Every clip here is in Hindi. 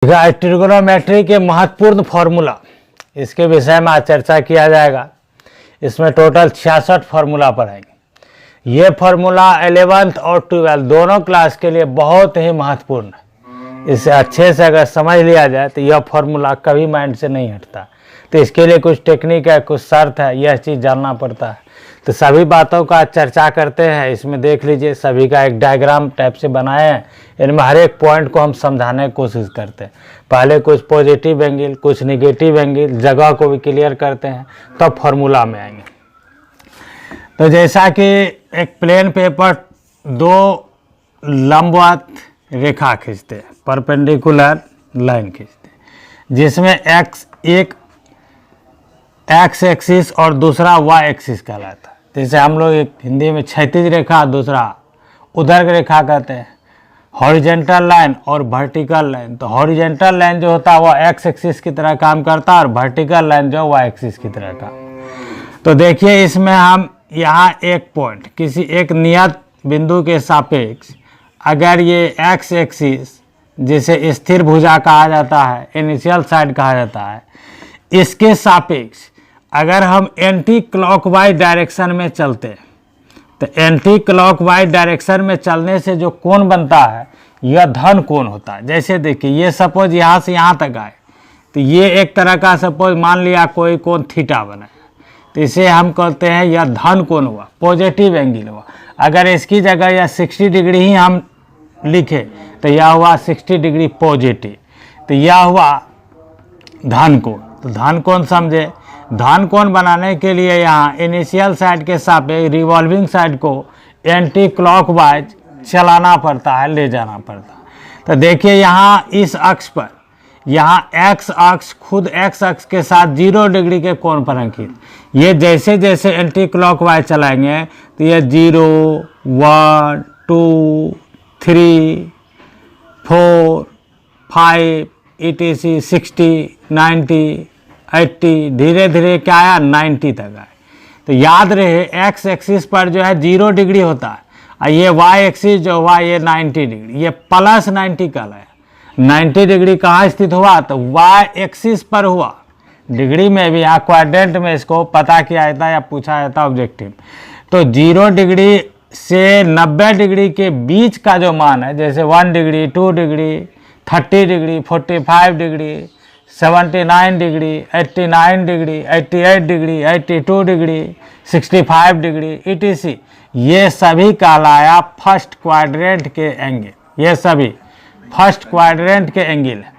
ट्रिगोनोमेट्री के महत्वपूर्ण फॉर्मूला, इसके विषय में आज चर्चा किया जाएगा। इसमें टोटल 66 फार्मूला पढ़ाएंगे। ये फार्मूला 11th और 12th दोनों क्लास के लिए बहुत ही महत्वपूर्ण है। इसे अच्छे से अगर समझ लिया जाए तो यह फार्मूला कभी माइंड से नहीं हटता। तो इसके लिए कुछ टेक्निक है, कुछ शर्त है, यह चीज़ जानना पड़ता है। तो सभी बातों का चर्चा करते हैं। इसमें देख लीजिए, सभी का एक डायग्राम टाइप से बनाए हैं। इनमें हर एक पॉइंट को हम समझाने की कोशिश करते हैं। पहले कुछ पॉजिटिव एंगल, कुछ निगेटिव एंगल, जगह को भी क्लियर करते हैं, तब फार्मूला में आएंगे। तो जैसा कि एक प्लेन पेपर दो लंबवत रेखा खींचते हैं, परपेंडिकुलर लाइन खींचते हैं, जिसमें एक एक्स एक्सिस और दूसरा वाई एक्सिस कहलाता है। जैसे हम लोग एक हिंदी में क्षैतिज रेखा, दूसरा ऊर्ध्वाधर रेखा कहते हैं। हॉरिजेंटल लाइन और वर्टिकल लाइन, तो हॉरिजेंटल लाइन जो होता है वह एक्स एक्सिस की तरह काम करता है और वर्टिकल लाइन जो वाई एक्सिस की तरह का। तो देखिए, इसमें हम यहाँ एक पॉइंट किसी एक नियत बिंदु के सापेक्ष, अगर ये एक्स एक्सिस जिसे स्थिर भुजा कहा जाता है, इनिशियल साइड कहा जाता है, इसके सापेक्ष अगर हम एंटी क्लॉकवाइज डायरेक्शन में चलते हैं, तो एंटी क्लॉकवाइज डायरेक्शन में चलने से जो कोण बनता है यह धन कोण होता है। जैसे देखिए, ये सपोज यहाँ से यहाँ तक आए, तो ये एक तरह का सपोज मान लिया कोई कोण थीटा बना, तो इसे हम कहते हैं यह धन कोण हुआ, पॉजिटिव एंगल हुआ। अगर इसकी जगह यह 60 डिग्री ही हम लिखे तो यह हुआ 60 डिग्री पॉजिटिव, तो यह हुआ धन कोण। तो धन कोण समझे। धन कोण बनाने के लिए यहाँ इनिशियल साइड के सापेक्ष रिवॉल्विंग साइड को एंटी क्लॉकवाइज चलाना पड़ता है, ले जाना पड़ता है। तो देखिए, यहाँ इस अक्ष पर, यहाँ एक्स अक्ष खुद एक्स अक्ष के साथ 0 डिग्री के कोण पर अंकित। ये जैसे जैसे एंटी क्लॉकवाइज चलाएंगे तो ये 0, 1, 2, 3, 4, 5 etc 60, 90, 80, धीरे धीरे क्या आया 90 तक आए। तो याद रहे, एक्स एक्सिस पर जो है 0 डिग्री होता है और ये वाई एक्सिस जो हुआ ये 90 डिग्री, ये प्लस 90 कहलाया। 90 डिग्री कहाँ स्थित हुआ? तो वाई एक्सिस पर हुआ। डिग्री में भी यहाँ क्वाड्रेंट में इसको पता किया जाता या पूछा जाता ऑब्जेक्टिव। तो 0 डिग्री से 90 डिग्री के बीच का जो मान है, जैसे 1 degree, 2 degree, 30 degree, 45 degree, 79 degree, 89 degree, 88 degree, 82 degree, 65 degree etc, ये सभी कहलाया फर्स्ट क्वाड्रेंट के एंगल। ये सभी फर्स्ट क्वाड्रेंट के एंगल है।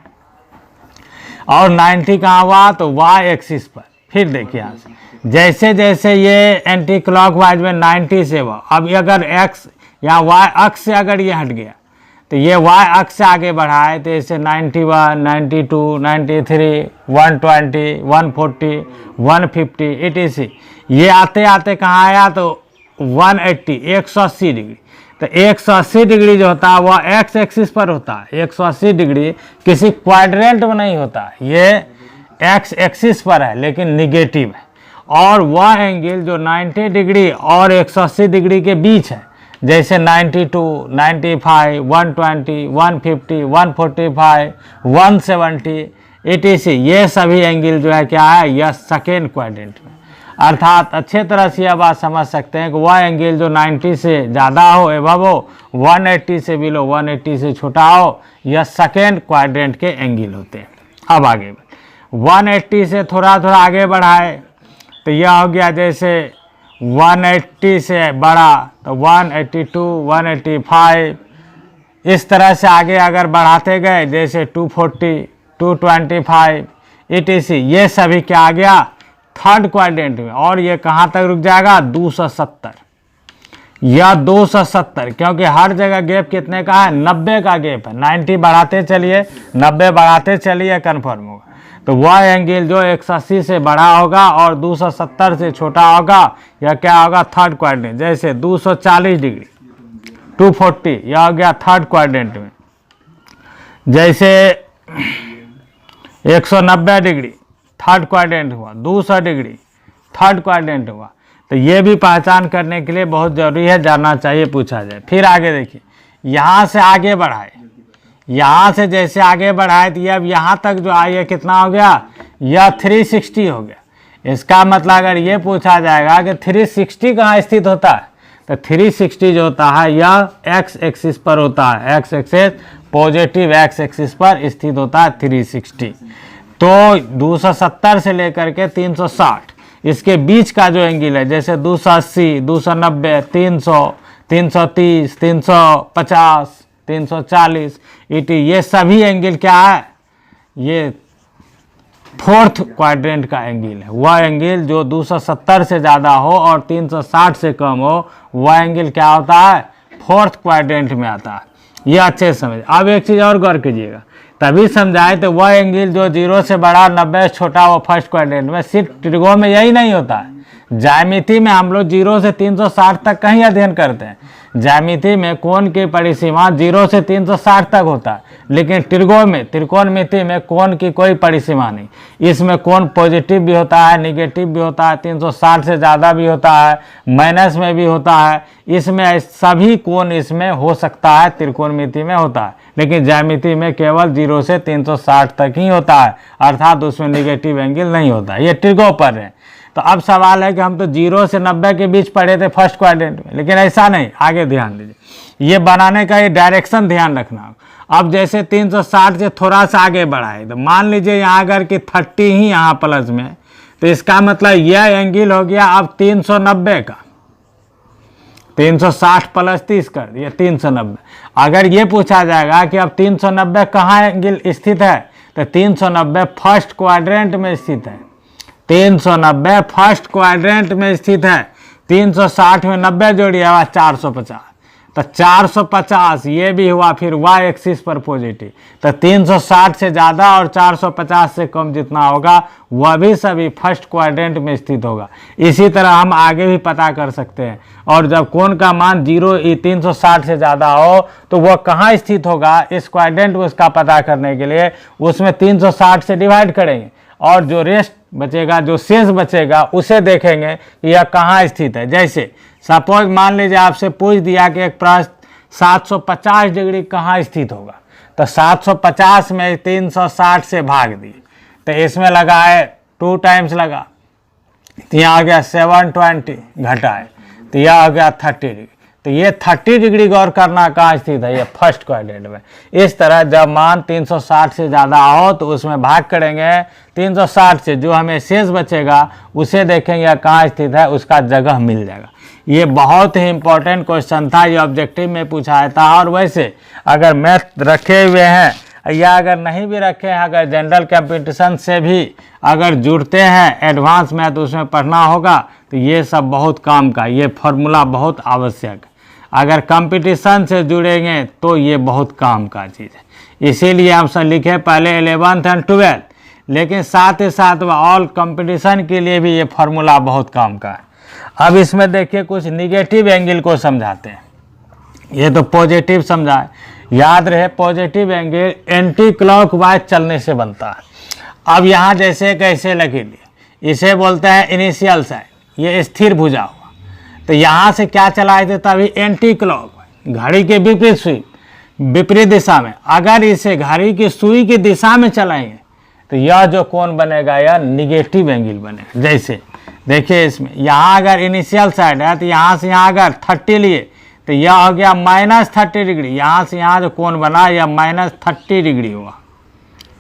और 90 कहाँ हुआ? तो वाई एक्सिस पर। फिर देखिए, यहाँ से जैसे जैसे ये एंटी क्लॉकवाइज में 90 से हुआ, अब अगर एक्स या वाई अक्ष से अगर ये हट गया तो ये वाई अक्ष से आगे बढ़ाए, तो इसे 91, 92, 93, 120, 140, 150 etc, ये आते आते कहाँ आया? तो 180, 180 डिग्री। तो 180 डिग्री जो होता है वह एक्स एक्सिस पर होता है। 180 डिग्री किसी क्वाड्रेंट में नहीं होता, ये एक्स एक्सिस पर है लेकिन निगेटिव है। और वह एंगल जो 90 डिग्री और 180 डिग्री के बीच है, जैसे 92, 95, 120, 150, 145, 170 etc, ये सभी एंगल जो है क्या है? यह सेकेंड क्वाड्रेंट में। अर्थात अच्छे तरह से यह बात समझ सकते हैं कि वह एंगल जो 90 से ज़्यादा हो, एवं हो 180 से बिलो, 180 से छोटा हो, यह सेकेंड क्वाड्रेंट के एंगल होते हैं। अब आगे 180 से थोड़ा थोड़ा आगे बढ़ाए तो यह हो गया, जैसे 180 से बड़ा तो 182, 185, इस तरह से आगे अगर बढ़ाते गए, जैसे 240, 225 etc, ये सभी क्या आ गया? थर्ड क्वाड्रेंट में। और ये कहाँ तक रुक जाएगा? 270 या 270, क्योंकि हर जगह गैप कितने का है? 90 का गैप है। 90 बढ़ाते चलिए, 90 बढ़ाते चलिए, कन्फर्म होगा। तो वह एंगल जो 180 से बड़ा होगा और 270 से छोटा होगा, यह क्या होगा? Third quadrant. जैसे 240 डिग्री, 240, यह हो गया थर्ड क्वाड्रेंट में। जैसे 190 डिग्री थर्ड क्वाड्रेंट हुआ, 200 डिग्री थर्ड क्वाड्रेंट हुआ। तो ये भी पहचान करने के लिए बहुत ज़रूरी है, जानना चाहिए, पूछा जाए। फिर आगे देखिए, यहाँ से आगे बढ़ाए, यहाँ से जैसे आगे बढ़ाए तो ये अब यहाँ तक जो आइए कितना हो गया, यह 360 हो गया। इसका मतलब अगर ये पूछा जाएगा कि 360 कहाँ स्थित होता है, तो 360 जो होता है यह एक्स एक्सिस पर होता है, x axis positive x axis पर स्थित होता है 360। तो 270 से लेकर के 360 इसके बीच का जो एंगल है, जैसे 280, 290, 300, 330, 350, 340, ये सभी एंगल क्या है, ये फोर्थ क्वाड्रेंट का एंगल है। वह एंगल जो 270 से ज़्यादा हो और 360 से कम हो, वह एंगल क्या होता है, फोर्थ क्वाड्रेंट में आता है। ये अच्छे से समझ। अब एक चीज़ और गौर कीजिएगा, तभी समझाए तो वह एंगल जो 0 से बड़ा 90 से छोटा वो फर्स्ट क्वाड्रेंट में। सिर्फ त्रिकोण में यही नहीं होता है, ज्यामिति में हम लोग 0 से 360 तक कहीं अध्ययन करते हैं। ज्यामिति में कोण की परिसीमा 0 से 360 तक होता है, लेकिन त्रिकोणमिति में कोण की कोई परिसीमा नहीं। इसमें कोण पॉजिटिव भी होता है, निगेटिव भी होता है, 360 से ज़्यादा भी होता है, माइनस में भी होता है। इसमें सभी कोण इसमें हो सकता है, त्रिकोणमिति में होता है, लेकिन ज्यामिति में केवल 0 से 360 तक ही होता है, अर्थात उसमें निगेटिव एंगल नहीं होता। ये त्रिकोण पर है। तो अब सवाल है कि हम तो 0 से 90 के बीच पढ़े थे फर्स्ट क्वाड्रेंट में, लेकिन ऐसा नहीं। आगे ध्यान दीजिए, ये बनाने का ये डायरेक्शन ध्यान रखना। अब जैसे 360 से थोड़ा सा आगे बढ़ाए, तो मान लीजिए यहाँ अगर कि 30 ही यहाँ प्लस में, तो इसका मतलब यह एंगल हो गया अब 390 का। 360 प्लस 30 कर दिया 390। अगर ये पूछा जाएगा कि अब 390 कहाँ एंगल स्थित है, तो 390 फर्स्ट क्वाड्रेंट में स्थित है। 390 फर्स्ट क्वाड्रेंट में स्थित है। 360 में 90 जोड़िए 450, तो 450 ये भी हुआ फिर वाई एक्सिस पर पॉजिटिव। तो 360 से ज़्यादा और 450 से कम जितना होगा वह भी सभी फर्स्ट क्वाड्रेंट में स्थित होगा। इसी तरह हम आगे भी पता कर सकते हैं। और जब कोण का मान 360 से ज़्यादा हो तो वह कहाँ स्थित होगा, इस क्वाड्रेंट को उसका पता करने के लिए उसमें 360 से डिवाइड करेंगे और जो रेस्ट बचेगा, जो शेष बचेगा, उसे देखेंगे कि यह कहाँ स्थित है। जैसे सपोज मान लीजिए आपसे पूछ दिया कि एक प्रश्न 750 डिग्री कहाँ स्थित होगा, तो 750 में 360 से भाग दिए, तो इसमें लगा है 2 टाइम्स लगा, तो यहाँ आ गया 720 घटाए, तो यह आ गया 30 डिग्री। तो ये 30 डिग्री गौर करना कहाँ स्थित है, ये फर्स्ट क्वाड्रेंट में। इस तरह जब मान 360 से ज़्यादा हो तो उसमें भाग करेंगे 360 से, जो हमें शेष बचेगा उसे देखेंगे कहाँ स्थित है, उसका जगह मिल जाएगा। ये बहुत ही इंपॉर्टेंट क्वेश्चन था, ये ऑब्जेक्टिव में पूछा था। और वैसे अगर मैथ रखे हुए हैं या अगर नहीं भी रखे हैं, अगर जनरल कंपटीशन से भी अगर जुड़ते हैं, एडवांस मैथ उसमें पढ़ना होगा, तो ये सब बहुत काम का, ये फार्मूला बहुत आवश्यक है। अगर कंपटीशन से जुड़ेंगे तो ये बहुत काम का चीज़ है। इसीलिए हम सब लिखे पहले 11th और 12th, लेकिन साथ ही साथ ऑल कंपटीशन के लिए भी ये फार्मूला बहुत काम का है। अब इसमें देखिए कुछ निगेटिव एंगल को समझाते हैं। ये तो पॉजिटिव समझाए, याद रहे पॉजिटिव एंगल एंटी क्लॉकवाइज चलने से बनता है। अब यहाँ जैसे कैसे लगे, इसे बोलते हैं इनिशियल साइन, ये स्थिर भुजा हुआ। तो यहाँ से क्या चलाए थे तभी एंटी क्लॉक, घड़ी के विपरीत सुई, विपरीत दिशा में। अगर इसे घड़ी की सुई की दिशा में चलाएंगे तो यह जो कोण बनेगा यह निगेटिव एंगल बनेगा। जैसे देखिए इसमें यहाँ अगर इनिशियल साइड है तो यहाँ से यहाँ अगर 30 लिए तो यह हो गया -30 डिग्री। यहाँ से यहाँ जो कोण बना यह -30 डिग्री हुआ,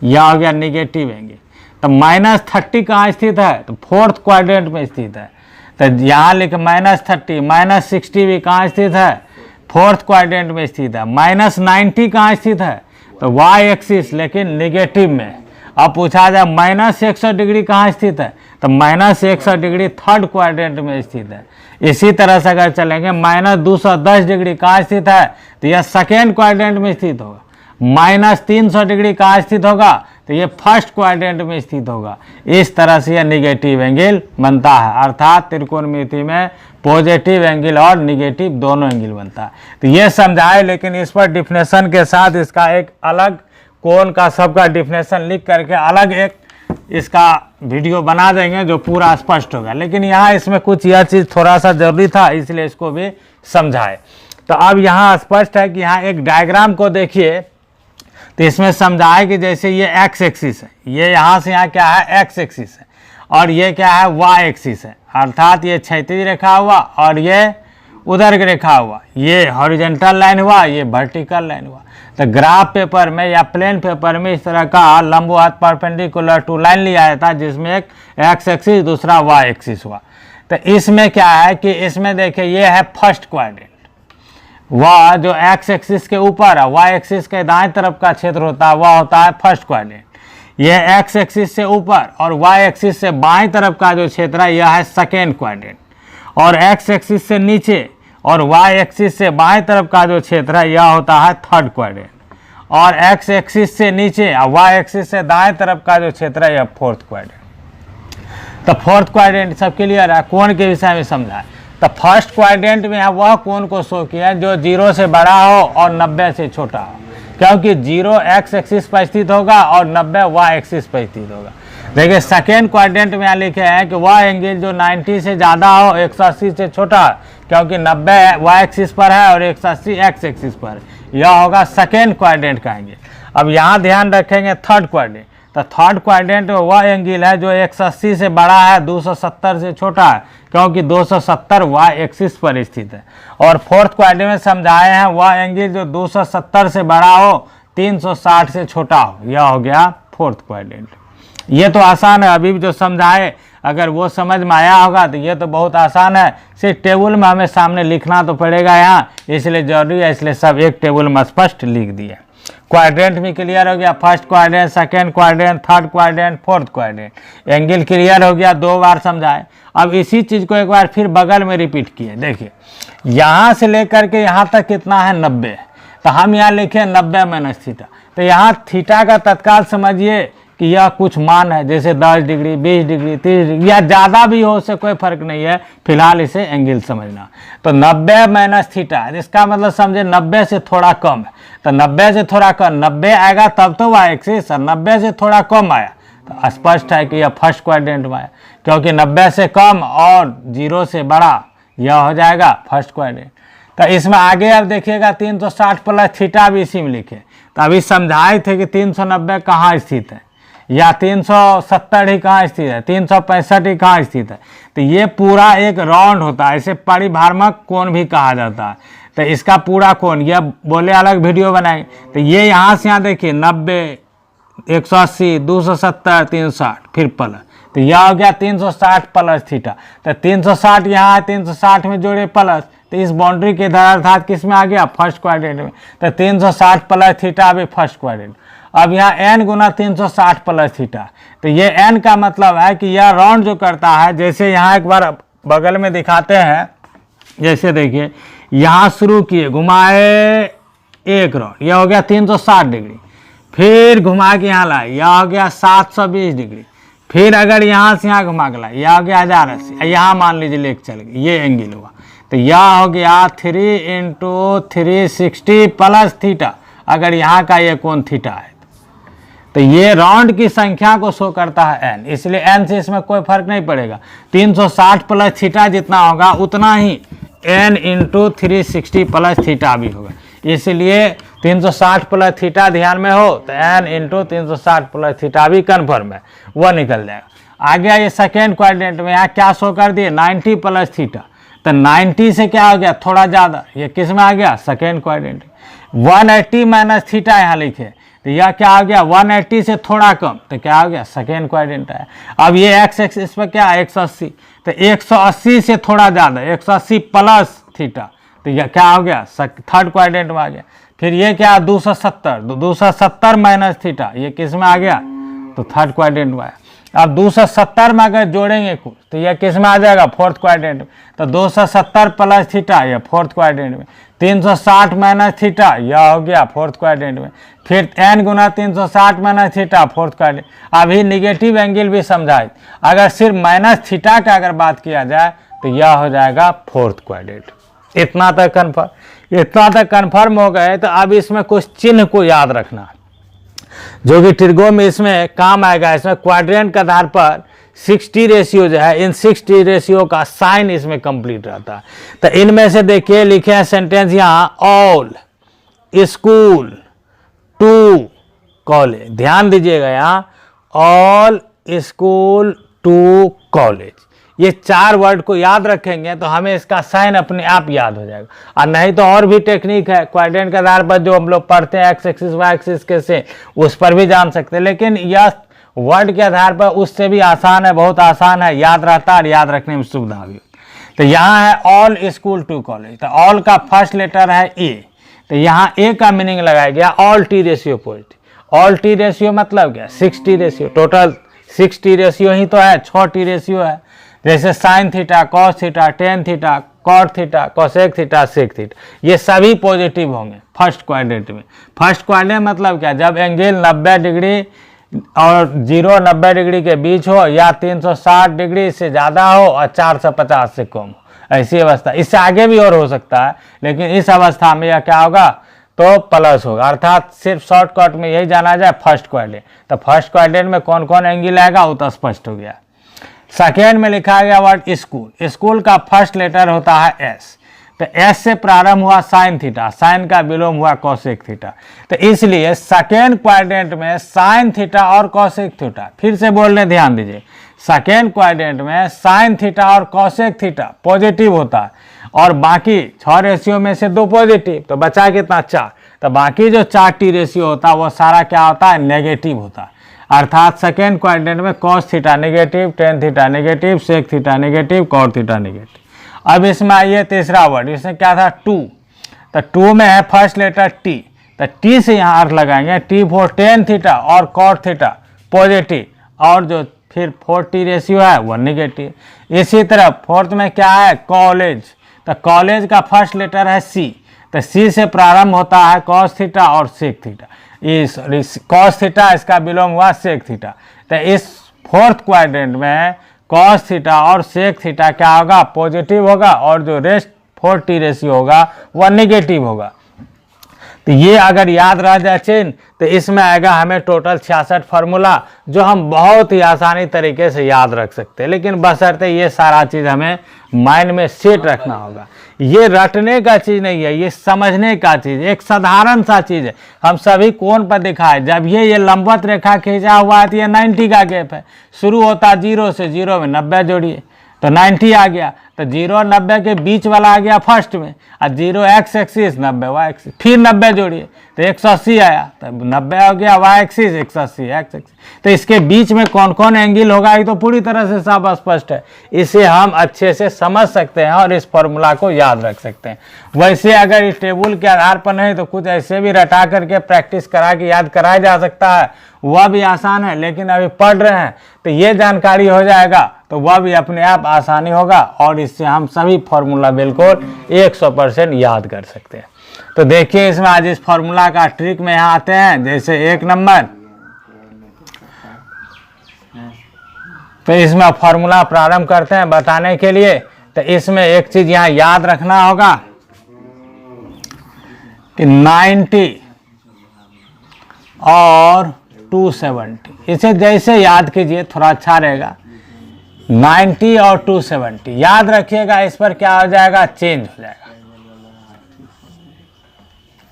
यह हो गया निगेटिव एंगल। तो -30 कहाँ स्थित है, तो फोर्थ क्वाड्रेंट में स्थित है। तो यहाँ लिख -30, -60 भी कहाँ स्थित है, फोर्थ क्वाड्रेंट में स्थित है। -90 कहाँ स्थित है, तो वाई एक्सिस लेकिन निगेटिव में। अब पूछा जाए -100 डिग्री कहाँ स्थित है, तो -100 डिग्री थर्ड क्वाड्रेंट में स्थित है। इसी तरह से अगर चलेंगे -210 डिग्री कहाँ स्थित है, तो यह सेकेंड क्वाड्रेंट में स्थित होगा। -300 डिग्री कहाँ स्थित होगा, तो ये फर्स्ट क्वाड्रेंट में स्थित होगा। इस तरह से यह निगेटिव एंगल बनता है, अर्थात त्रिकोणमिति में पॉजिटिव एंगल और निगेटिव दोनों एंगल बनता है। तो ये समझाए, लेकिन इस पर डिफिनेशन के साथ इसका एक अलग कोण का सबका डिफिनेशन लिख करके अलग एक इसका वीडियो बना देंगे जो पूरा स्पष्ट होगा। लेकिन यहाँ इसमें कुछ यह चीज़ थोड़ा सा जरूरी था, इसलिए इसको भी समझाए। तो अब यहाँ स्पष्ट है कि यहाँ एक डायग्राम को देखिए, तो इसमें समझाए कि जैसे ये एक्स एक्सिस है, ये यहाँ से यहाँ क्या है एक्स एक्सिस है, और ये क्या है वाई एक्सिस है, अर्थात ये क्षैतिज रेखा हुआ और ये उधर रेखा हुआ, ये हॉरिजॉन्टल लाइन हुआ, ये वर्टिकल लाइन हुआ। तो ग्राफ पेपर में या प्लेन पेपर में इस तरह का लंबवत परपेंडिकुलर टू लाइन लिया जाता है, जिसमें एक एक्स एक्सिस दूसरा वाई एक्सिस हुआ। तो इसमें क्या है कि इसमें देखिए ये है फर्स्ट क्वाड्रेंट, वह जो एक्स एक्सिस के ऊपर है, वाई एक्सिस के दाएं तरफ का क्षेत्र होता है वह होता है फर्स्ट क्वाड्रेंट। यह एक्स एक्सिस से ऊपर और वाई एक्सिस से बाएं तरफ का जो क्षेत्र है यह है सेकेंड क्वाड्रेंट, और एक्स एक्सिस से नीचे और वाई एक्सिस से बाएं तरफ का जो क्षेत्र है यह होता है थर्ड क्वाड्रेंट, और एक्स एक्सिस से नीचे और वाई एक्सिस से दाएं तरफ का जो क्षेत्र है यह फोर्थ क्वाड्रेंट। तो फोर्थ क्वाड्रेंट सब क्लियर है। कोण के विषय में समझा है। तो फर्स्ट क्वाड्रेंट में है वह कोण को शो किया जो 0 से बड़ा हो और 90 से छोटा हो, क्योंकि 0 एक्स एक्सिस पर स्थित होगा और 90 वाई एक्सिस पर स्थित होगा। देखिए सेकेंड क्वाड्रेंट में यहाँ लिखे हैं कि वह एंगल जो 90 से ज़्यादा हो 180 से छोटा, क्योंकि 90 वाई एक्सिस पर है और 180 एक्स एक्सिस पर है, यह होगा सेकेंड क्वाड्रेंट का एंगल। अब यहाँ ध्यान रखेंगे थर्ड क्वाड्रेंट। तो थर्ड क्वाड्रेंट वह एंगल है जो 180 से बड़ा है 270 से छोटा है, क्योंकि 270 वाई एक्सिस पर स्थित है। और फोर्थ क्वाड्रेंट में समझाए हैं वह एंगल जो 270 से बड़ा हो 360 से छोटा हो, यह हो गया फोर्थ क्वाड्रेंट। ये तो आसान है, अभी भी जो समझाए अगर वो समझ में आया होगा तो ये तो बहुत आसान है। सिर्फ टेबल में हमें सामने लिखना तो पड़ेगा यहाँ, इसलिए जरूरी है, इसलिए सब एक टेबल में स्पष्ट लिख दिए। क्वाड्रेंट भी क्लियर हो गया, first quadrant, second quadrant, third quadrant, fourth quadrant. Angle clear हो गया, 2 बार समझाए। अब इसी चीज़ को एक बार फिर बगल में रिपीट किए। देखिए यहाँ से लेकर के यहाँ तक कितना है 90, तो हम यहाँ लिखे 90 माइनस थीटा। तो यहाँ थीटा का तत्काल समझिए कि यह कुछ मान है, जैसे 10 डिग्री, 20 डिग्री, 30 डिग्री या ज़्यादा भी हो, उससे कोई फर्क नहीं है, फिलहाल इसे एंगल समझना। तो 90 माइनस थीटा है, इसका मतलब समझे 90 से थोड़ा कम है। तो 90 से थोड़ा कम, 90 आएगा तब तो वाई एक्सिस, 90 से थोड़ा कम आया तो स्पष्ट है कि यह फर्स्ट क्वाड्रेंट में आया, क्योंकि 90 से कम और 0 से बड़ा यह हो जाएगा फर्स्ट क्वाड्रेंट। तो इसमें आगे अब देखिएगा 360 प्लस थीटा भी इसी में लिखे। तो अभी समझाए थे कि 390 कहाँ स्थित है या 370 ही कहाँ स्थित है, 365 ही कहाँ स्थित है। तो ये पूरा एक राउंड होता है, इसे परिभ्रामक कोण भी कहा जाता है। तो इसका पूरा कोण यह बोले अलग वीडियो बनाए। तो ये यहाँ से यहाँ देखिए 90, 180, 270, 360 फिर प्लस, तो यह हो गया 360 प्लस थीटा। तो 360 यहाँ है, 360 में जोड़े प्लस, तो इस बाउंड्री के इधर अर्थात किस में आ गया फर्स्ट क्वाड्रेंट में। तो 360 प्लस थीटा भी फर्स्ट क्वाड्रेंट। अब यहाँ n गुना 360 प्लस थीटा, तो ये n का मतलब है कि यह राउंड जो करता है, जैसे यहाँ एक बार बगल में दिखाते हैं, जैसे देखिए यहाँ शुरू किए घुमाए एक राउंड, यह हो गया 360 डिग्री, फिर घुमा के यहाँ लाए, यह हो गया 720 डिग्री, फिर अगर यहाँ से यहाँ घुमा के लाए यह हो गया 1080, यहाँ मान लीजिए लेके चल गए, ये एंगल हुआ। तो यह हो गया 3 × 360 प्लस थीटा, अगर यहाँ का ये कोण थीटा है। तो ये राउंड की संख्या को शो करता है n, इसलिए n से इसमें कोई फर्क नहीं पड़ेगा। 360 प्लस थीटा जितना होगा उतना ही n × 360 प्लस थीटा भी होगा, इसलिए 360 प्लस थीटा ध्यान में हो तो n × 360 प्लस थीटा भी कन्फर्म है, वह निकल जाएगा। आगे ये सेकेंड क्वाड्रेंट में यहाँ क्या शो कर दिए 90 प्लस थीटा। तो 90 से क्या हो गया थोड़ा ज़्यादा, ये किस में आ गया सेकेंड क्वाड्रेंट। 180 माइनस थीटा यहाँ लिखे, तो यह क्या हो गया 180 से थोड़ा कम, तो क्या हो गया सेकेंड क्वाड्रेंट है। अब ये एक्स एक्सिस पर क्या है 180, तो 180 से थोड़ा ज़्यादा 180 प्लस थीटा, तो यह क्या हो गया थर्ड क्वाड्रेंट में आ गया। फिर ये क्या 270 माइनस थीटा, ये किस में आ गया तो थर्ड क्वाड्रेंट में आया। अब 270 में अगर जोड़ेंगे कुछ तो यह किस में आ जाएगा फोर्थ क्वाड्रेंट में। तो 270 प्लस थीटा यह फोर्थ क्वाड्रेंट में, 360 माइनस थीटा यह हो गया फोर्थ क्वाड्रेंट में, फिर n गुना 360 माइनस थीटा फोर्थ क्वाड्रेंट। अभी निगेटिव एंगल भी समझाए, अगर सिर्फ माइनस थीटा का अगर बात किया जाए तो यह हो जाएगा फोर्थ क्वाड्रेंट। इतना तक कन्फर्म हो गए। तो अब इसमें कुछ चिन्ह को याद रखना जो कि ट्रिगो में इसमें काम आएगा। इसमें क्वाड्रेंट के आधार पर 60 रेशियो जो है, इन 60 रेशियो का साइन इसमें कंप्लीट रहता है। तो इनमें से देखिए लिखे हैं सेंटेंस यहाँ, ऑल स्कूल टू कॉलेज। ध्यान दीजिएगा यहाँ, ऑल स्कूल टू कॉलेज, ये 4 वर्ड को याद रखेंगे तो हमें इसका साइन अपने आप याद हो जाएगा। और नहीं तो और भी टेक्निक है क्वाड्रेंट के आधार पर जो हम लोग पढ़ते हैं, एक्स एक्सिस वाई एक्सिस कैसे, उस पर भी जान सकते हैं, लेकिन यह वर्ड के आधार पर उससे भी आसान है, बहुत आसान है, याद रहता है और याद रखने में सुविधा भी। तो यहाँ है ऑल स्कूल टू कॉलेज, तो ऑल का फर्स्ट लेटर है ए, तो यहाँ ए का मीनिंग लगाया गया all T ratio positive. All T ratio मतलब क्या, 6 रेशियो, टोटल 6 रेशियो ही तो है, 6 रेशियो है। जैसे sine theta, cos theta, tan theta, cot theta, cosec theta, sec theta, ये सभी पॉजिटिव होंगे फर्स्ट क्वाड्रेंट में। फर्स्ट क्वाड्रेंट मतलब क्या, जब एंगल 90 डिग्री और 90 डिग्री के बीच हो, या 360 डिग्री से ज़्यादा हो और 450 से कम हो, ऐसी अवस्था। इससे आगे भी और हो सकता है, लेकिन इस अवस्था में यह क्या होगा, तो प्लस होगा। अर्थात सिर्फ शॉर्टकट में यही जाना जाए फर्स्ट क्वाड्रेंट। तो फर्स्ट क्वाड्रेंट में कौन कौन एंगल आएगा वो तो स्पष्ट हो गया। सेकेंड में लिखा गया वर्ड स्कूल। स्कूल का फर्स्ट लेटर होता है एस, तो एस से प्रारंभ हुआ साइन थीटा, साइन का विलोम हुआ कॉसेक थीटा। तो इसलिए सेकेंड क्वाड्रेंट में साइन थीटा और कॉसेक थीटा, फिर से बोलने ध्यान दीजिए, सेकेंड क्वाड्रेंट में साइन थीटा और कॉसेक थीटा पॉजिटिव होता है, और बाकी 6 रेशियो में से 2 पॉजिटिव, तो बचा कितना 4। तो बाकी जो 4 टी रेशियो होता है वो सारा क्या होता है, नेगेटिव होता है। अर्थात सेकेंड क्वाड्रेंट में cos theta negative, tan theta negative, sec theta negative, cot theta negative. अब इसमें आइए तीसरा वर्ड, इसमें क्या था 2, तो 2 में है फर्स्ट लेटर टी, तो टी से यहाँ अर्थ लगाएंगे, टी फॉर टेन थीटा और कॉट थीटा पॉजिटिव, और जो फिर 4 टी रेशियो है वो नेगेटिव। इसी तरह फोर्थ में क्या है, कॉलेज, तो कॉलेज का फर्स्ट लेटर है सी, तो सी से प्रारंभ होता है कॉस थीटा और सेक थीटा, इस कॉस थीटा इसका विलोम हुआ सेक थीटा। तो इस फोर्थ क्वाड्रेंट में कॉस थीटा और सेक थीटा क्या होगा, पॉजिटिव होगा, और जो रेस्ट 4 टी रेशियो होगा वह नेगेटिव होगा। तो ये अगर याद रह जाए चिन्ह, तो इसमें आएगा हमें टोटल 66 फार्मूला, जो हम बहुत ही आसानी तरीके से याद रख सकते हैं, लेकिन बशर्ते ये सारा चीज़ हमें माइंड में सेट रखना होगा। ये रटने का चीज़ नहीं है, ये समझने का चीज़, एक साधारण सा चीज़ है। हम सभी कोण पर दिखाए, जब ये लंबवत रेखा खींचा हुआ है तो ये 90 का गैप है, शुरू होता 0 से, 0 में 90 जोड़िए तो 90 आ गया, तो 0 और 90 के बीच वाला आ गया फर्स्ट में, और 0 एक्स एक्सिस 90 वाई एक्सिस, फिर 90 जोड़िए तो 180 आया, तो 90 हो गया वाई एक्सिस, 180 एक्स एक्सिस। तो इसके बीच में कौन कौन एंगल होगा ये तो पूरी तरह से सब स्पष्ट है, इसे हम अच्छे से समझ सकते हैं और इस फॉर्मूला को याद रख सकते हैं। वैसे अगर इस टेबल के आधार पर नहीं तो कुछ ऐसे भी रटा करके प्रैक्टिस करा के याद कराया जा सकता है, वह भी आसान है, लेकिन अभी पढ़ रहे हैं तो ये जानकारी हो जाएगा तो वह भी अपने आप आसानी होगा, और इससे हम सभी फॉर्मूला बिल्कुल 100% याद कर सकते हैं। तो देखिए इसमें आज इस फॉर्मूला का ट्रिक में यहाँ आते हैं। जैसे 1 नंबर, तो इसमें फॉर्मूला प्रारंभ करते हैं बताने के लिए। तो इसमें एक चीज यहाँ याद रखना होगा कि 90 और 270, इसे जैसे याद कीजिए थोड़ा अच्छा रहेगा। 90 और 270 याद रखिएगा, इस पर क्या हो जाएगा, चेंज हो जाएगा।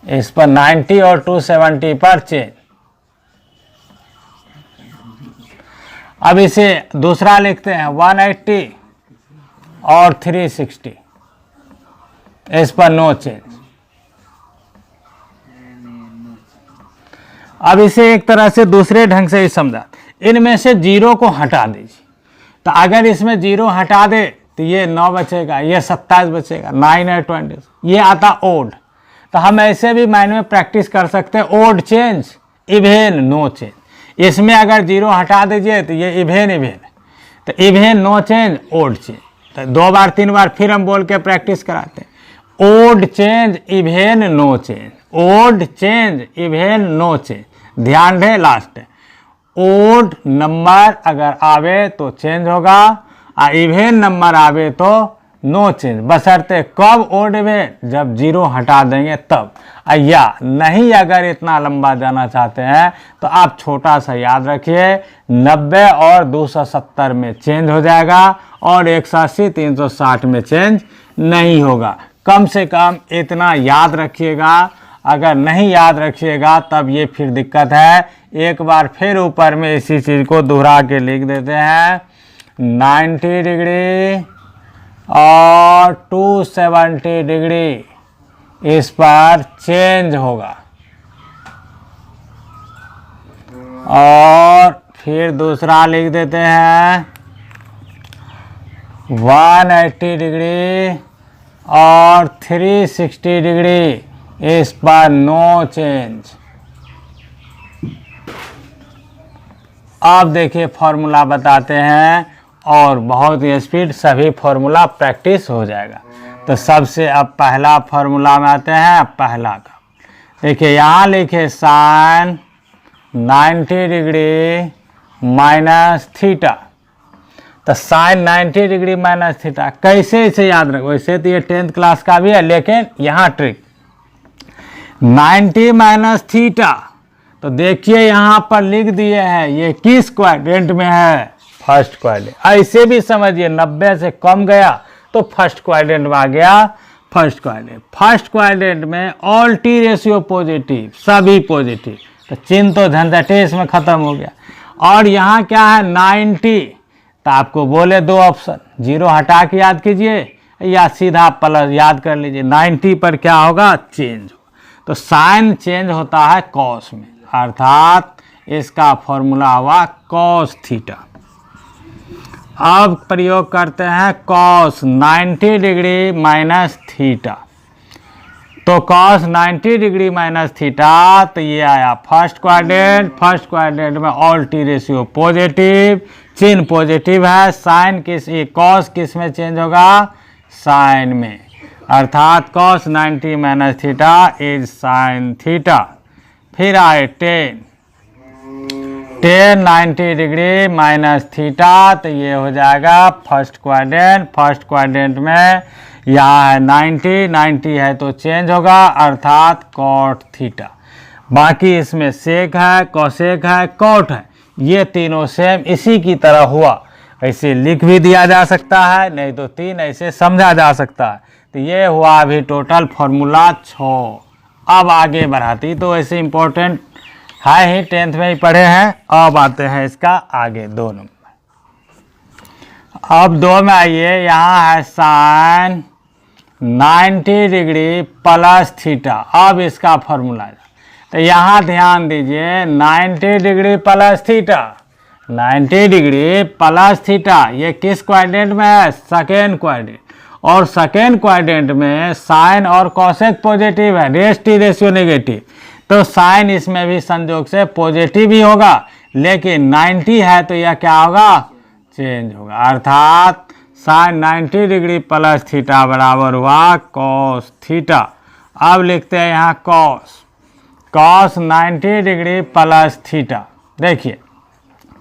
इस पर 90 और 270 पर चेंज। अब इसे दूसरा लिखते हैं 180 और 360, इस पर नो चेंज। अब इसे एक तरह से दूसरे ढंग से ही समझा, इनमें से 0 को हटा दीजिए। तो अगर इसमें 0 हटा दे तो ये 9 बचेगा, ये 27 बचेगा, 9 है 20, ये आता ओड। तो हम ऐसे भी माइंड में प्रैक्टिस कर सकते हैं, odd change, even no change. इसमें अगर 0 हटा दीजिए तो ये इवेन इवेन, तो even no change odd change. तो 2 बार 3 बार फिर हम बोल के प्रैक्टिस कराते हैं, odd change even no change, odd change even no change. ध्यान दें लास्ट, ओड नंबर अगर आवे तो चेंज होगा, और इवेन नंबर आवे तो नो चेंज, बशर्ते कब ओड इवेन, जब 0 हटा देंगे तब। या नहीं अगर इतना लंबा जाना चाहते हैं तो आप छोटा सा याद रखिए, 90 और 270 में चेंज हो जाएगा, और 180 360 में चेंज नहीं होगा। कम से कम इतना याद रखिएगा, अगर नहीं याद रखिएगा तब ये फिर दिक्कत है। एक बार फिर ऊपर में इसी चीज़ को दोहरा के लिख देते हैं 90 डिग्री और 270 डिग्री इस पर चेंज होगा। और फिर दूसरा लिख देते हैं 180 डिग्री और 360 डिग्री इस पर नो चेंज। अब देखिए फॉर्मूला बताते हैं और बहुत ही स्पीड सभी फॉर्मूला प्रैक्टिस हो जाएगा। तो सबसे अब पहला फॉर्मूला में आते हैं। पहला का देखिए यहाँ लिखे साइन 90 डिग्री माइनस थीटा। तो साइन 90 डिग्री माइनस थीटा कैसे इसे याद रखो। वैसे तो ये 10th क्लास का भी है, लेकिन यहाँ ट्रिक 90 माइनस थीटा। तो देखिए यहाँ पर लिख दिए हैं ये किस क्वाड्रेंट में है, फर्स्ट क्वाड्रेंट। ऐसे भी समझिए 90 से कम गया तो फर्स्ट क्वाड्रेंट में आ गया। फर्स्ट क्वाड्रेंट में ऑल टी रेशियो पॉजिटिव, सभी पॉजिटिव। तो चिन्ह तो झंझटे इसमें खत्म हो गया। और यहाँ क्या है 90, तो आपको बोले दो ऑप्शन, 0 हटा के याद कीजिए या सीधा प्लस याद कर लीजिए। 90 पर क्या होगा, चेंज होगा। तो साइन चेंज होता है कॉस में, अर्थात इसका फॉर्मूला हुआ कॉस थीटा। अब प्रयोग करते हैं कॉस 90 डिग्री माइनस थीटा। तो कॉस 90 डिग्री माइनस थीटा, तो ये आया फर्स्ट क्वाड्रेंट में ऑल टी रेशियो पॉजिटिव, चिन्ह पॉजिटिव है। साइन किस, कॉस किस में चेंज होगा, साइन में, अर्थात cos 90 minus theta is sine theta. फिर आए 10 90 डिग्री माइनस थीटा, तो ये हो जाएगा फर्स्ट क्वाड्रेंट में यहाँ है 90 है तो चेंज होगा, अर्थात कॉट थीटा। बाकी इसमें सेक है, कोसेक है, कॉट है, ये तीनों सेम इसी की तरह हुआ। ऐसे लिख भी दिया जा सकता है, नहीं तो 3 ऐसे समझा जा सकता है। तो ये हुआ अभी टोटल फॉर्मूला 6। अब आगे बढ़ाती तो ऐसे इम्पोर्टेंट है ही, 10th में ही पढ़े हैं। अब आते हैं इसका आगे 2 नंबर। अब 2 में आइए, यहाँ है साइन 90 डिग्री प्लस थीटा। अब इसका फॉर्मूला, तो यहाँ ध्यान दीजिए 90 degree plus theta, 90 degree plus theta ये किस क्वाड्रेंट में है, सेकेंड क्वाड्रेंट। और सेकेंड क्वाड्रेंट में साइन और कोसेक पॉजिटिव है, रेस टी रेशियो नेगेटिव। तो साइन इसमें भी संयोग से पॉजिटिव ही होगा, लेकिन 90 है तो यह क्या होगा, चेंज होगा, अर्थात साइन 90 डिग्री प्लस थीटा बराबर हुआ कॉस थीटा। अब लिखते हैं यहाँ कॉस 90 डिग्री प्लस थीटा। देखिए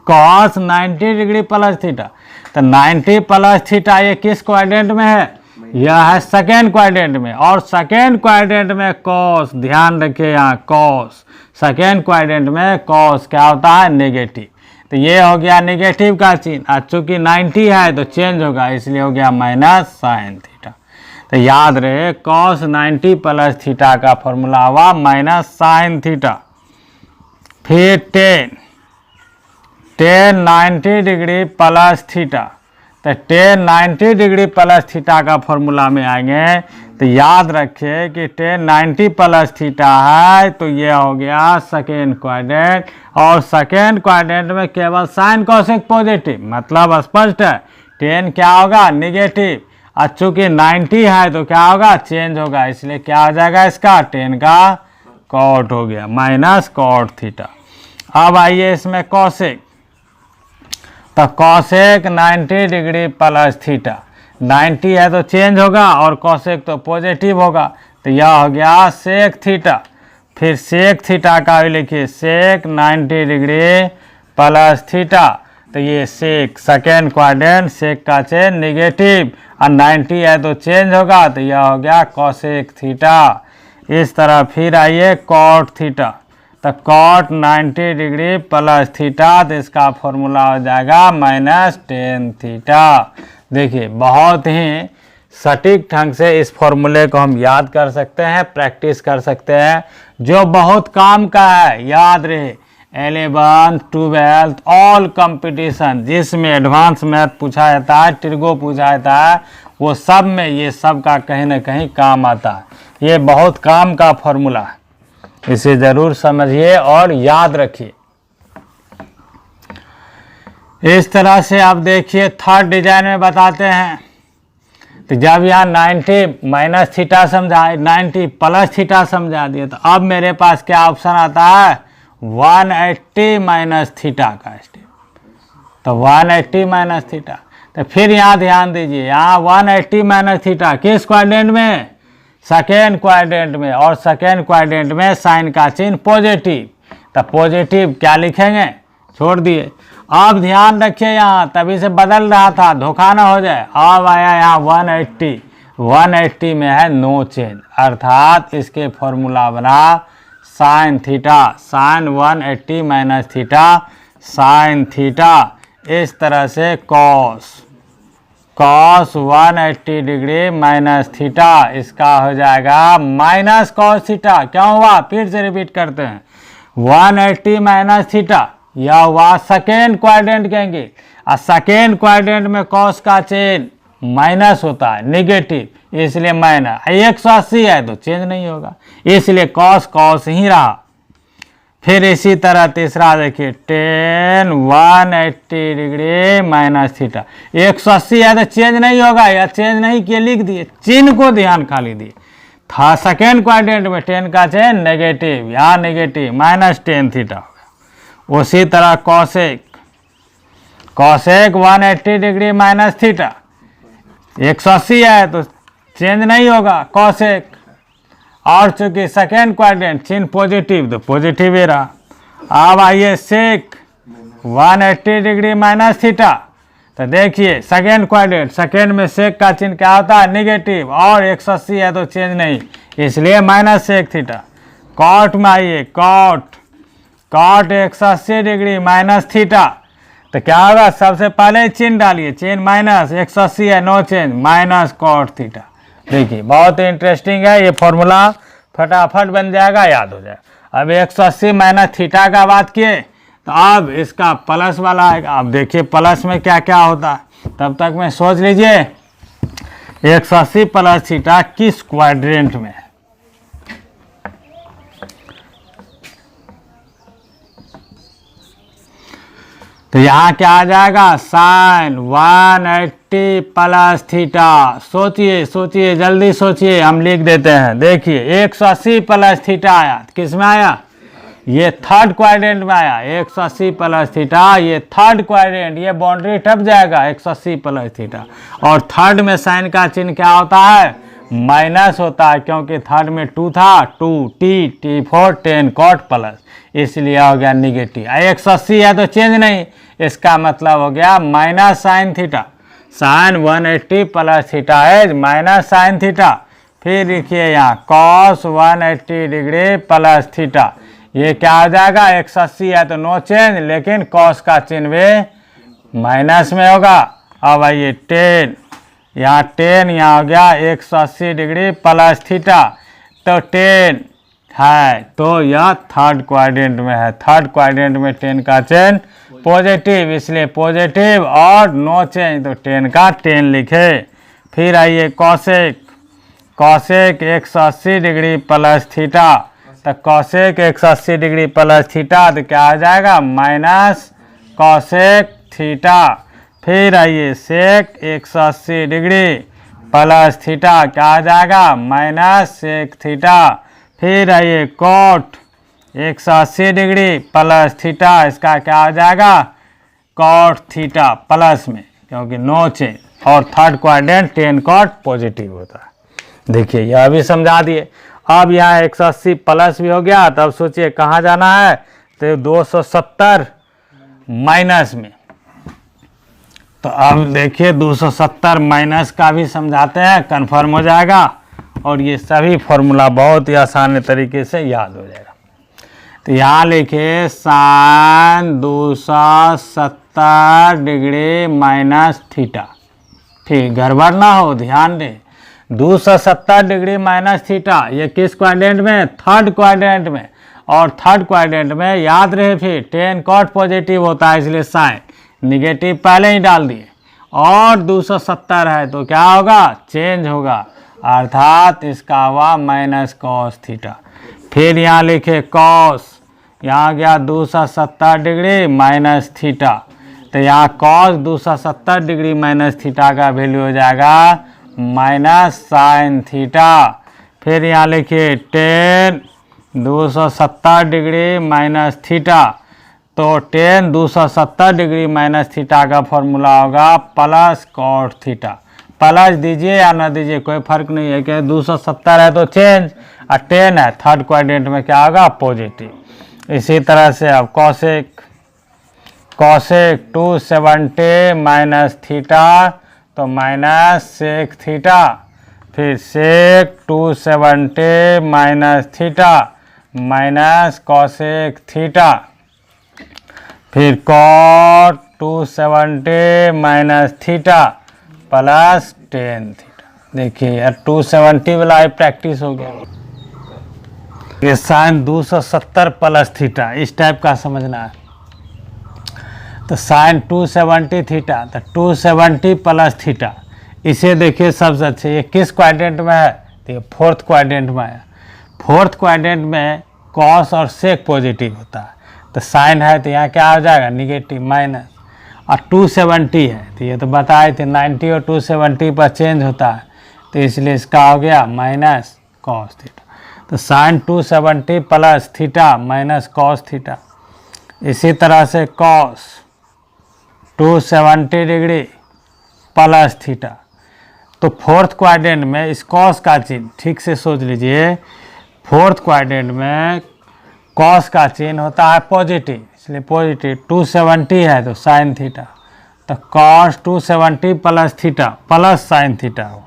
कॉस 90 डिग्री प्लस थीटा, तो 90 प्लस थीटा ये किस क्वाड्रेंट में है, यह है सेकेंड क्वाड्रेंट में। और सेकेंड क्वाड्रेंट में कॉस, ध्यान रखिए यहाँ कॉस, सेकेंड क्वाड्रेंट में कॉस क्या होता है, नेगेटिव। तो ये हो गया नेगेटिव का चिन्ह, और चूंकि 90 है तो चेंज होगा, इसलिए हो गया माइनस साइन थीटा। तो याद रहे कॉस 90 प्लस थीटा का फॉर्मूला हुआ माइनस साइन थीटा। फिर 10 90 डिग्री प्लस थीटा, तो 10 90 डिग्री प्लस थीटा का फॉर्मूला में आएंगे। तो याद रखिए कि 10 90 प्लस थीटा है तो ये हो गया सेकेंड क्वाड्रेंट, और सेकेंड क्वाड्रेंट में केवल साइन कोसेक पॉजिटिव, मतलब स्पष्ट है 10 क्या होगा, निगेटिव। और चूंकि 90 है तो क्या होगा, चेंज होगा, इसलिए क्या हो जाएगा इसका 10 का कॉट हो गया, माइनस कॉट थीटा। अब आइए इसमें कोसेक, तो कोसेक 90 डिग्री प्लस थीटा, 90 है तो चेंज होगा और कोसेक तो पॉजिटिव होगा, तो यह हो गया सेक थीटा। फिर सेक थीटा का भी लिखिए, सेक 90 डिग्री प्लस थीटा, तो ये सेक सेकेंड क्वाड्रेंट, सेक का चेंज निगेटिव और 90 है तो चेंज होगा, तो यह हो गया कोसेक थीटा। इस तरह फिर आइए कॉट थीटा, तो कॉट 90 डिग्री प्लस थीटा, तो इसका फॉर्मूला हो जाएगा माइनस टेन थीटा। देखिए बहुत ही सटीक ढंग से इस फॉर्मूले को हम याद कर सकते हैं, प्रैक्टिस कर सकते हैं, जो बहुत काम का है। याद रहे 11th 12th ऑल कंपटीशन जिसमें एडवांस मैथ पूछा जाता है, ट्रिगो पूछा जाता है, वो सब में ये सब का कहीं ना कहीं काम आता है। ये बहुत काम का फॉर्मूला है, इसे ज़रूर समझिए और याद रखिए। इस तरह से आप देखिए थर्ड डिजाइन में बताते हैं। तो जब यहाँ 90 माइनस थीटा समझा, 90 प्लस थीटा समझा दिए, तो अब मेरे पास क्या ऑप्शन आता है, 180 माइनस थीटा का स्टेप। तो 180 माइनस थीटा, तो फिर यहाँ ध्यान दीजिए, यहाँ 180 माइनस थीटा किस क्वाड्रेंट में, सेकेंड क्वाड्रेंट में, और सेकेंड क्वाड्रेंट में साइन का चिन्ह पॉजिटिव। तो पॉजिटिव क्या लिखेंगे, छोड़ दिए। अब ध्यान रखिए, यहाँ तभी से बदल रहा था, धोखा ना हो जाए। अब आया यहाँ 180 में है नो चेंज, अर्थात इसके फॉर्मूला बना sine theta, sine 180 minus theta sine theta. इस तरह से कॉस 180 डिग्री माइनस थीटा, इसका हो जाएगा माइनस कॉस थीटा। क्या हुआ, फिर से रिपीट करते हैं, 180 माइनस थीटा, यह हुआ सेकेंड क्वाड्रेंट कहेंगे, और सेकेंड क्वाड्रेंट में कॉस का चिन्ह माइनस होता है, नेगेटिव, इसलिए माइनस। 180 है तो चेंज नहीं होगा, इसलिए कॉस ही रहा। फिर इसी तरह तीसरा देखिए, tan 180 डिग्री माइनस थीटा, 180 है तो चेंज नहीं होगा, या चेंज नहीं किए लिख दिए, चिन्ह को ध्यान खाली दिए था। सेकेंड क्वाड्रेंट में tan का चिन्ह नेगेटिव, यहाँ नेगेटिव, माइनस tan थीटा। उसी तरह कॉसेक 180 डिग्री माइनस थीटा, 180 है तो चेंज नहीं होगा कॉसेक, और चूंकि सेकेंड क्वाड्रेंट चिन्ह पॉजिटिव तो पॉजिटिव ही रहा। अब आइए सेक 180 डिग्री माइनस थीटा, तो देखिए सेकेंड क्वाड्रेंट, सेकेंड में सेक का चिन्ह क्या होता है, नेगेटिव, और 180 है तो चेंज नहीं, इसलिए माइनस सेक थीटा। कॉट में आइए, कॉट 180 डिग्री माइनस थीटा, तो क्या होगा, सबसे पहले चिन्ह डालिए, चिन्ह माइनस, 180 है no change, minus cot theta. देखिए बहुत इंटरेस्टिंग है ये फॉर्मूला, फटाफट बन जाएगा, याद हो जाएगा। अब 180 माइनस थीटा का बात किए, तो अब इसका प्लस वाला है। अब देखिए प्लस में क्या क्या होता है, तब तक में सोच लीजिए 180 प्लस थीटा किस क्वाड्रेंट में है। तो यहाँ क्या आ जाएगा, साइन 180 प्लस थीटा। सोचिए जल्दी सोचिए, हम लिख देते हैं। देखिए 180 प्लस थीटा आया, किस में आया, ये थर्ड क्वाड्रेंट में आया। 180 प्लस थीटा, ये थर्ड क्वाड्रेंट, ये बाउंड्री टप जाएगा 180 प्लस थीटा। और थर्ड में साइन का चिन्ह क्या होता है, माइनस होता है, क्योंकि थर्ड में 2 था, 2 T4 10 कॉट प्लस, इसलिए हो गया निगेटिव। 180 है तो चेंज नहीं, इसका मतलब हो गया minus sine theta. Sine 180 plus theta है माइनस साइन थीटा। फिर देखिए यहाँ कॉस 180 डिग्री प्लस थीटा, ये क्या हो जाएगा, 180 है तो नो चेंज, लेकिन कॉस का चिन्ह भी माइनस में होगा। अब आइए 10, यहाँ 10, यहाँ हो गया 180 डिग्री प्लस थीटा, तो 10 है तो यह थर्ड क्वाड्रेंट में है। थर्ड क्वाड्रेंट में 10 का चिन्ह पॉजिटिव, इसलिए पॉजिटिव और नो चेंज, तो 10 का 10 लिखे। फिर आइए कॉसेक 180 डिग्री प्लस थीटा, तो कॉसेक 180 डिग्री प्लस थीटा, तो क्या आ जाएगा, माइनस कॉसेक थीटा। फिर आइए सेक 180 डिग्री प्लस थीटा, क्या आ जाएगा, माइनस सेक थीटा। फिर आइए कॉट 180 डिग्री प्लस थीटा, इसका क्या आ जाएगा, कॉट थीटा प्लस में, क्योंकि नो चेंज, और थर्ड क्वाड्रेंट 10 कॉट पॉजिटिव होता है। देखिए यह भी समझा दिए। अब यहाँ 180 प्लस भी हो गया, तब सोचिए कहाँ जाना है, तो 270 माइनस में। तो अब देखिए 270 माइनस का भी समझाते हैं, कंफर्म हो जाएगा, और ये सभी फॉर्मूला बहुत ही आसान तरीके से याद हो जाएगा। तो यहाँ लिखिए साइन 270 डिग्री माइनस थीटा, ठीक, गड़बड़ ना हो, ध्यान दें। 270 डिग्री माइनस थीटा, ये किस क्वाड्रेंट में, थर्ड क्वाड्रेंट में, और थर्ड क्वाड्रेंट में याद रहे फिर टेन कॉट पॉजिटिव होता है, इसलिए साइन निगेटिव पहले ही डाल दिए। और 270 है तो क्या होगा, चेंज होगा, अर्थात इसका हुआ माइनस कॉस थीटा। फिर यहाँ लिखे कॉस, यहाँ गया 270 डिग्री माइनस थीटा, तो यहाँ कॉस 270 डिग्री माइनस थीटा का वैल्यू हो जाएगा माइनस साइन थीटा। फिर यहाँ लिखिए टेन 270 डिग्री माइनस थीटा, तो टेन 270 डिग्री माइनस थीटा का फॉर्मूला होगा प्लस कॉट थीटा। प्लस दीजिए या ना दीजिए कोई फर्क नहीं है, कि 270 है तो चेंज, और 10 है थर्ड क्वाड्रेंट में क्या होगा, पॉजिटिव। इसी तरह से अब कॉसेक 270 माइनस थीटा तो माइनस सेक थीटा, फिर sec 270 minus theta minus cosec theta, फिर cot 270 minus theta plus tan theta. देखिए यार 270 वाला प्रैक्टिस हो गया। ये साइन 270 प्लस थीटा इस टाइप का समझना है। तो साइन 270 थीटा, तो 270 प्लस थीटा, इसे देखिए सबसे अच्छे, ये किस क्वाड्रेंट में है, तो ये फोर्थ क्वाड्रेंट में है। फोर्थ क्वाड्रेंट में कॉस और सेक पॉजिटिव होता है, तो साइन है तो यहाँ क्या हो जाएगा, निगेटिव माइनस, और 270 है तो ये तो बताए थे 90 और 270 पर चेंज होता है, तो इसलिए इसका हो गया माइनस कॉस थीटा। तो sine 270 plus theta minus cos theta. इसी तरह से कॉस 270 डिग्री प्लस थीटा, तो फोर्थ क्वाड्रेंट में इस कॉस का चिन्ह ठीक से सोच लीजिए, फोर्थ क्वाड्रेंट में कॉस का चिन्ह होता है पॉजिटिव, इसलिए पॉजिटिव 270 है तो साइन थीटा, तो cos 270 plus theta plus sine theta हो।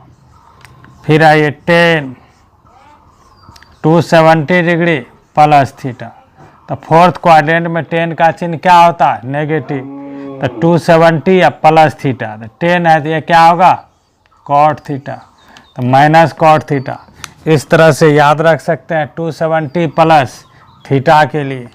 फिर आइए 10 270 डिग्री प्लस थीटा, तो फोर्थ क्वाड्रेंट में 10 का चिन्ह क्या होता है, नेगेटिव, तो 270 या प्लस थीटा, तो 10 है तो ये क्या होगा, कॉट थीटा, तो माइनस कॉट थीटा। इस तरह से याद रख सकते हैं 270 प्लस थीटा के लिए।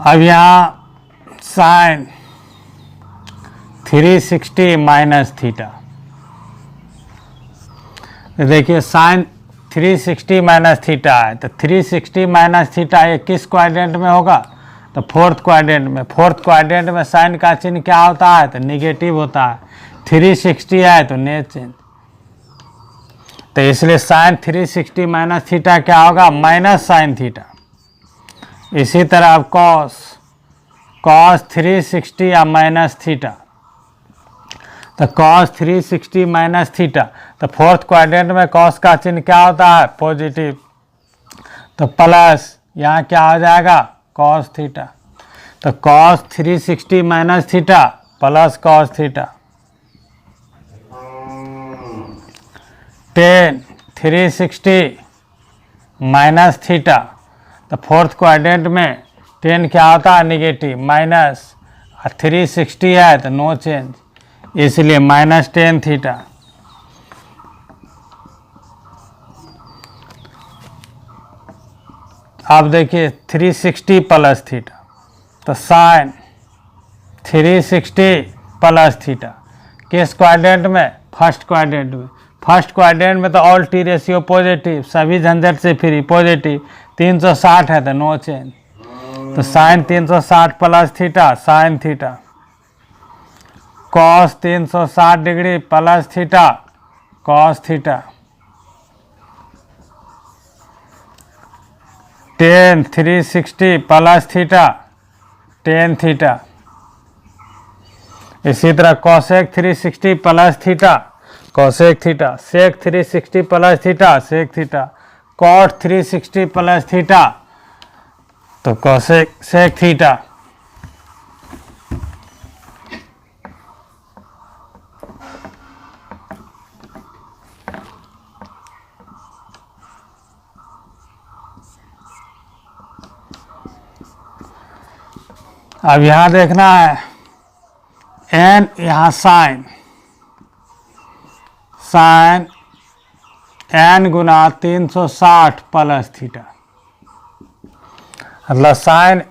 अब यहाँ साइन 360 माइनस थीटा, देखिए साइन 360 माइनस थीटा है, तो 360 माइनस थीटा ये किस क्वाड्रेंट में होगा, तो फोर्थ क्वाड्रेंट में। फोर्थ क्वाड्रेंट में साइन का चिन्ह क्या होता है, तो निगेटिव होता है, 360 है तो ने चेंज, तो इसलिए साइन 360 माइनस थीटा क्या होगा, माइनस साइन थीटा। इसी तरह अब कॉस 360 या माइनस थीटा, तो कॉस 360 माइनस थीटा, तो फोर्थ क्वाड्रेंट में कॉस का चिन्ह क्या होता है, पॉजिटिव, तो प्लस यहाँ क्या हो जाएगा, कॉस थीटा, तो cos 360 minus theta plus cos theta. 10 360 minus theta, तो फोर्थ क्वाड्रेंट में 10 क्या होता है, निगेटिव माइनस, और 360 है तो नो चेंज, इसलिए माइनस 10 थीटा। अब देखिए 360 प्लस थीटा, तो साइन 360 प्लस थीटा किस क्वाड्रेंट में, फर्स्ट क्वाड्रेंट में। फर्स्ट क्वाड्रेंट में तो ऑल टी रेशियो पॉजिटिव, सभी झंझट से फ्री, पॉजिटिव 360 है तो नो चेंज, तो sine 360 plus theta sine theta, cos 360 degree plus theta cos theta, 10 360 plus theta tan theta. इसी तरह cosec 360 plus theta cosec theta, sec 360 plus theta sec theta, cot 360 plus theta तो कॉसेक सेक थीटा। अब यहाँ देखना है एन यहाँ साइन एन गुना 360 प्लस थीटा, मतलब sine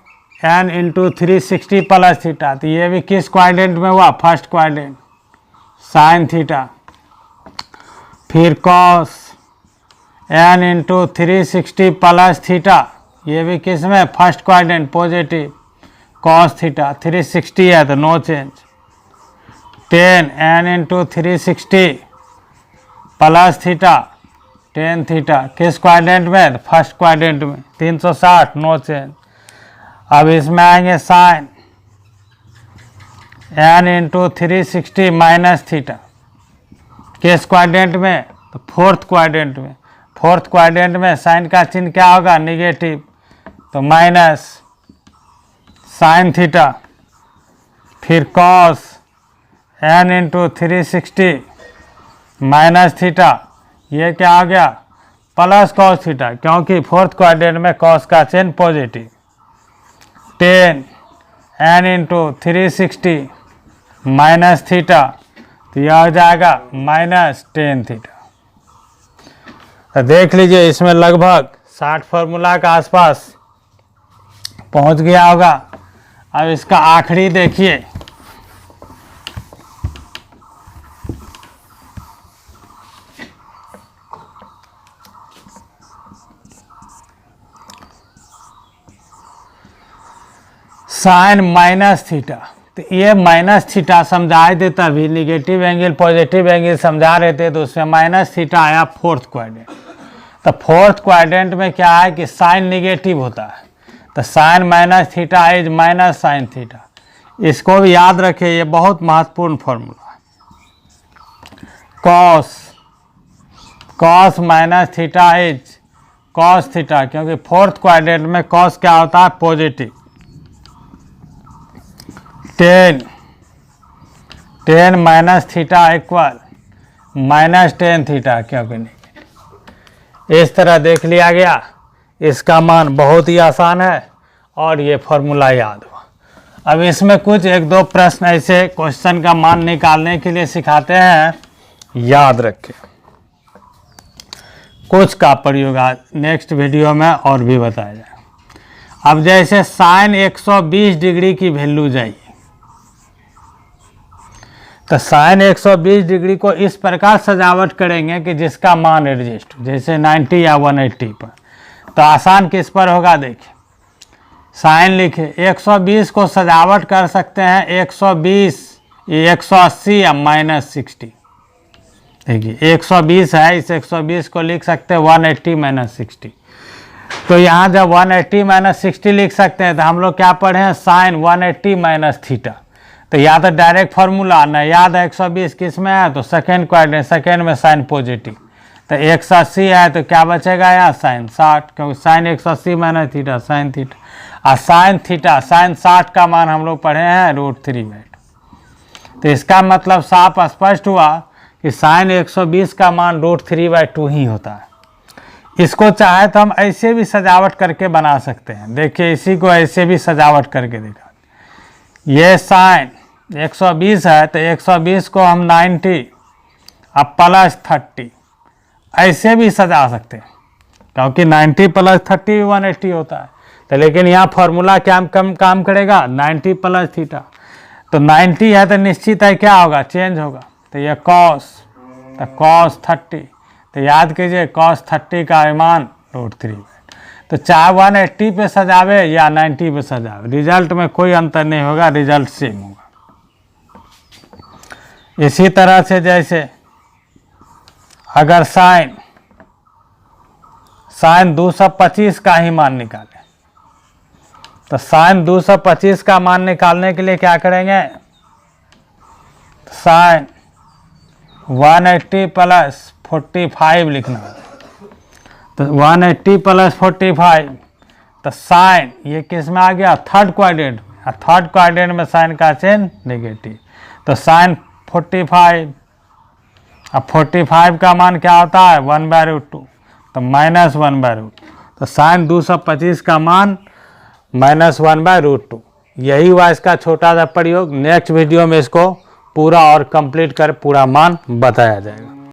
n into 360 plus theta. तो ये भी किस क्वाड्रेंट में हुआ? First quadrant, sine theta. फिर cos n into 360 plus theta, ये भी किस में? First quadrant, positive, cos theta. 360 है तो no change. Tan n into 360 plus theta, tan theta, किस क्वाड्रेंट में? फर्स्ट क्वाड्रेंट में, 360, नो चेंज। अब इसमें आएंगे sine n into 360 minus theta, किस क्वाड्रेंट में? तो फोर्थ क्वाड्रेंट में। फोर्थ क्वाड्रेंट में साइन का चिन्ह क्या होगा? निगेटिव, तो माइनस साइन थीटा। फिर cos n into 360 minus theta, ये क्या आ गया? प्लस कॉस थीटा, क्योंकि फोर्थ क्वाड्रेंट में कॉस का चिन्ह positive. Tan n into 360 minus theta, तो यह हो जाएगा माइनस टेन थीटा। तो देख लीजिए इसमें लगभग 60 फॉर्मूला के आसपास पहुंच गया होगा। अब इसका आखिरी देखिए, साइन माइनस थीटा। तो ये माइनस थीटा समझाए थे तभी, निगेटिव एंगल पॉजिटिव एंगल समझा रहे थे, तो उसमें माइनस थीटा आया फोर्थ क्वाड्रेंट। तो फोर्थ क्वाड्रेंट में क्या है कि साइन निगेटिव होता है, तो sine minus theta is minus sine theta. इसको भी याद रखिए, ये बहुत महत्वपूर्ण फॉर्मूला है। Cos minus theta is cos theta, क्योंकि फोर्थ क्वाड्रेंट में कॉस क्या होता है? Positive. Tan minus theta equal minus tan theta, क्योंकि नहीं। इस तरह देख लिया गया। इसका मान बहुत ही आसान है और ये फॉर्मूला याद हुआ। अब इसमें कुछ एक दो प्रश्न ऐसे क्वेश्चन का मान निकालने के लिए सिखाते हैं, याद रखें। कुछ का प्रयोग आज नेक्स्ट वीडियो में और भी बताया जाए। अब जैसे साइन 120 डिग्री की वैल्यू जाइए, तो साइन 120 डिग्री को इस प्रकार सजावट करेंगे कि जिसका मान एडजस्ट हो, जैसे 90 या 180 पर। तो आसान किस पर होगा? देखिए, साइन लिखे 120 को सजावट कर सकते हैं 120, 180 या -60। देखिए 120 है, इस 120 को लिख सकते हैं 180 -60। तो यहाँ जब 180 -60 लिख सकते हैं, तो हम लोग क्या पढ़े हैं? Sine 180 minus theta. तो या तो डायरेक्ट फार्मूला ना याद है, 120 किस में है? तो सेकेंड क्वाड्रेंट, सेकेंड में साइन पॉजिटिव। तो 180 है तो क्या बचेगा यहाँ? साइन 60, क्योंकि sine 180 minus theta sine theta. और साइन थीटा साइन 60 का मान हम लोग पढ़े हैं √3/2। तो इसका मतलब साफ स्पष्ट हुआ कि साइन 120 का मान √3/2 ही होता है। इसको चाहे तो हम ऐसे भी सजावट करके बना सकते हैं। देखिए इसी को ऐसे भी सजावट करके देखा। ये साइन 120 है तो 120 को हम 90 अब +30 ऐसे भी सजा सकते हैं, क्योंकि 90 + 30 180 होता है। तो लेकिन यहाँ फार्मूला क्या काम करेगा? 90 + थीटा। तो 90 है तो निश्चित है क्या होगा? चेंज होगा। तो ये कॉस, तो cos 30। तो याद कीजिए cos 30 का मान √3। तो चाहे 180 पे सजावे या 90 पे सजावे, रिजल्ट में कोई अंतर नहीं होगा, रिजल्ट सेम होगा। इसी तरह से जैसे अगर साइन 225 का ही मान निकालें, तो साइन 225 का मान निकालने के लिए क्या करेंगे? साइन 180 + 45 लिखना। तो 180 + 45, तो साइन ये किस में आ गया? थर्ड क्वाड्रेंट में। थर्ड क्वाड्रेंट में साइन का चिन्ह नेगेटिव, तो साइन 45। अब 45 का मान क्या होता है? 1/√2, तो -1/√2। तो साइन 225 का मान -1/√2। यही हुआ इसका छोटा सा प्रयोग। नेक्स्ट वीडियो में इसको पूरा और कंप्लीट कर पूरा मान बताया जाएगा।